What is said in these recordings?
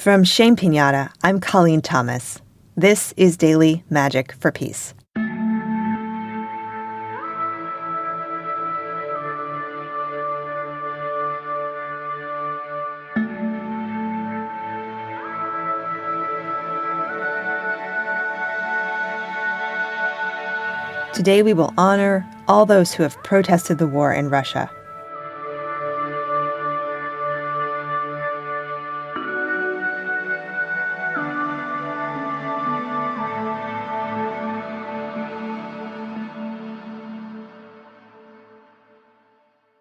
From Shame Pinata, I'm Colleen Thomas. This is Daily Magic for Peace. Today we will honor all those who have protested the war in Russia.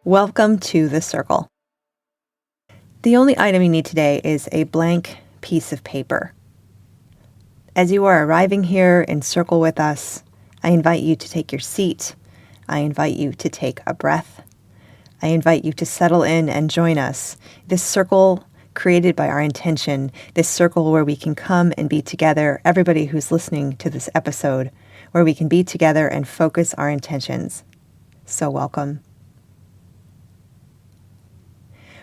Welcome to the circle. The only item you need today is a blank piece of paper. As you are arriving here in circle with us, I invite you to take your seat. I invite you to take a breath. I invite you to settle in and join us. This circle created by our intention, this circle where we can come and be together, everybody who's listening to this episode, where we can be together and focus our intentions. So welcome.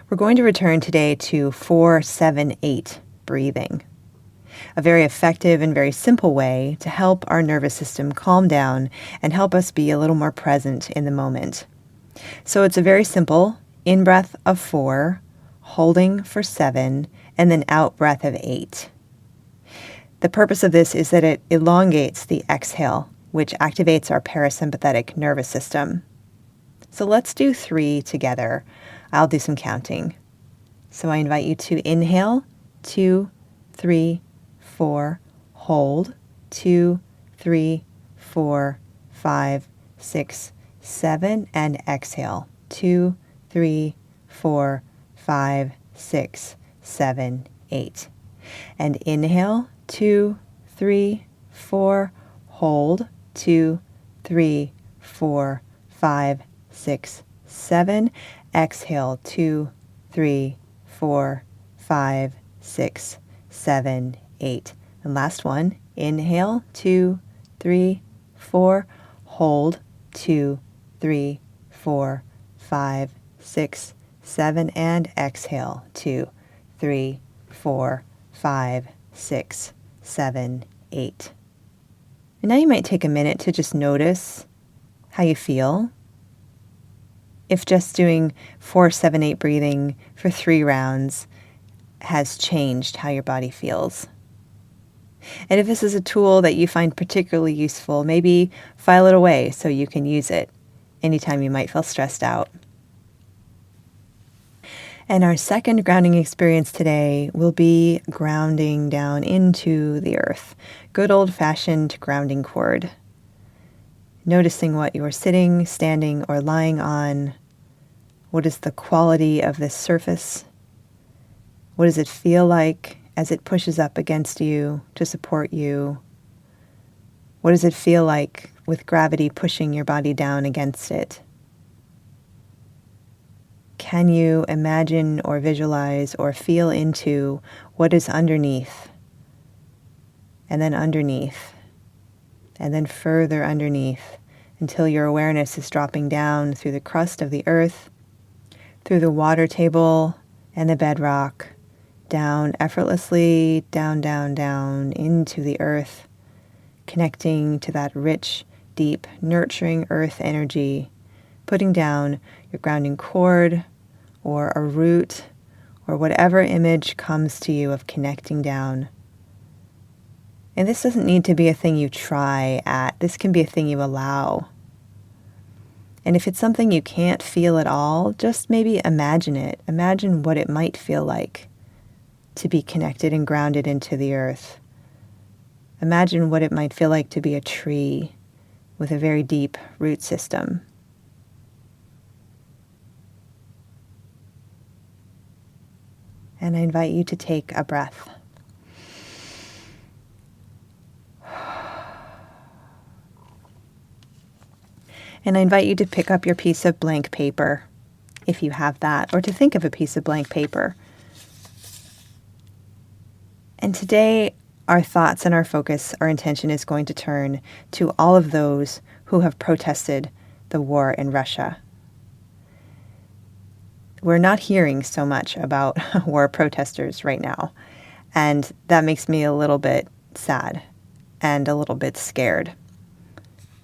We're going to return today to 4-7-8 breathing, a very effective and very simple way to help our nervous system calm down and help us be a little more present in the moment. So it's a very simple in-breath of 4, holding for 7, and then out-breath of 8. The purpose of this is that it elongates the exhale, which activates our parasympathetic nervous system. So let's do 3 together. I'll do some counting. So I invite you to inhale, 2, 3, 4, hold, 2, 3, 4, 5, 6, 7, and exhale, 2, 3, 4, 5, 6, 7, 8. And inhale, 2, 3, 4, hold, 2, 3, 4, 5, 6, 7. Exhale, 2, 3, 4, 5, 6, 7, 8. And last one, inhale, 2, 3, 4, hold, 2, 3, 4, 5, 6, 7, and exhale, 2, 3, 4, 5, 6, 7, 8. And now you might take a minute to just notice how you feel. If just doing 4-7-8 breathing for 3 rounds has changed how your body feels. And if this is a tool that you find particularly useful, maybe file it away so you can use it anytime you might feel stressed out. And our second grounding experience today will be grounding down into the earth. Good old-fashioned grounding cord. Noticing what you are sitting, standing, or lying on. What is the quality of this surface? What does it feel like as it pushes up against you to support you? What does it feel like with gravity pushing your body down against it? Can you imagine or visualize or feel into what is underneath? And then underneath. And then further underneath until your awareness is dropping down through the crust of the earth, through the water table and the bedrock, down effortlessly, down, down, down into the earth, connecting to that rich, deep, nurturing earth energy, putting down your grounding cord or a root or whatever image comes to you of connecting down. And this doesn't need to be a thing you try at. This can be a thing you allow. And if it's something you can't feel at all, just maybe imagine it. Imagine what it might feel like to be connected and grounded into the earth. Imagine what it might feel like to be a tree with a very deep root system. And I invite you to take a breath. And I invite you to pick up your piece of blank paper, if you have that, or to think of a piece of blank paper. And today, our thoughts and our focus, our intention is going to turn to all of those who have protested the war in Russia. We're not hearing so much about war protesters right now. And that makes me a little bit sad and a little bit scared.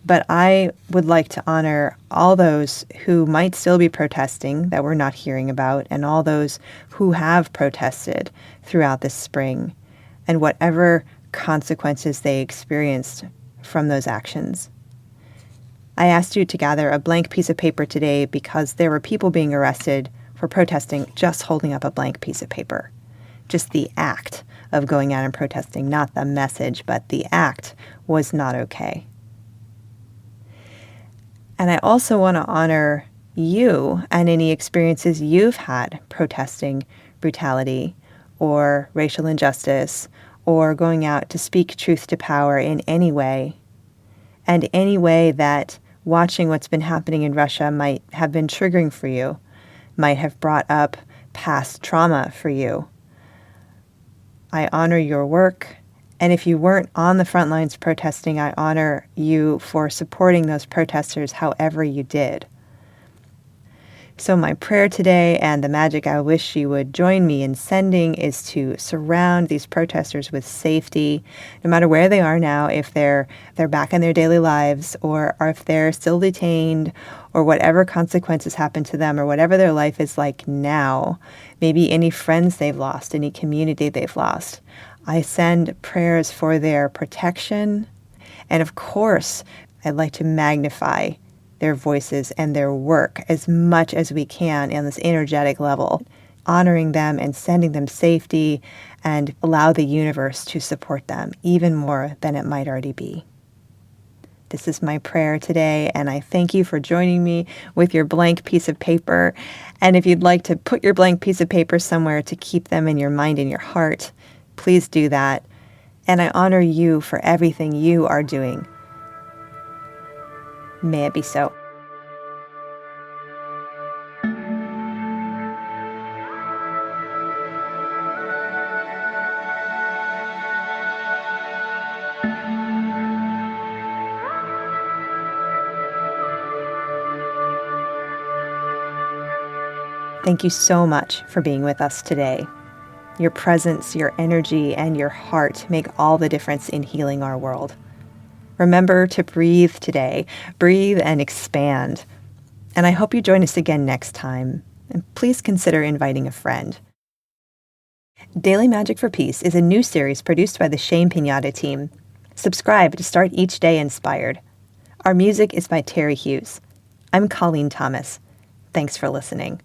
But I would like to honor all those who might still be protesting that we're not hearing about, and all those who have protested throughout this spring, and whatever consequences they experienced from those actions. I asked you to gather a blank piece of paper today because there were people being arrested for protesting just holding up a blank piece of paper. Just the act of going out and protesting, not the message, but the act was not okay. And I also want to honor you and any experiences you've had protesting brutality or racial injustice or going out to speak truth to power in any way, and any way that watching what's been happening in Russia might have been triggering for you, might have brought up past trauma for you. I honor your work. And if you weren't on the front lines protesting, I honor you for supporting those protesters however you did. So my prayer today, and the magic I wish you would join me in sending, is to surround these protesters with safety, no matter where they are now, if they're back in their daily lives, or if they're still detained, or whatever consequences happen to them, or whatever their life is like now, maybe any friends they've lost, any community they've lost. I send prayers for their protection, and of course, I'd like to magnify their voices and their work as much as we can on this energetic level, honoring them and sending them safety, and allow the universe to support them even more than it might already be. This is my prayer today, and I thank you for joining me with your blank piece of paper. And if you'd like to put your blank piece of paper somewhere to keep them in your mind and your heart, please do that. And I honor you for everything you are doing. May it be so. Thank you so much for being with us today. Your presence, your energy, and your heart make all the difference in healing our world. Remember to breathe today. Breathe and expand. And I hope you join us again next time. And please consider inviting a friend. Daily Magic for Peace is a new series produced by the Shame Pinata team. Subscribe to start each day inspired. Our music is by Terry Hughes. I'm Colleen Thomas. Thanks for listening.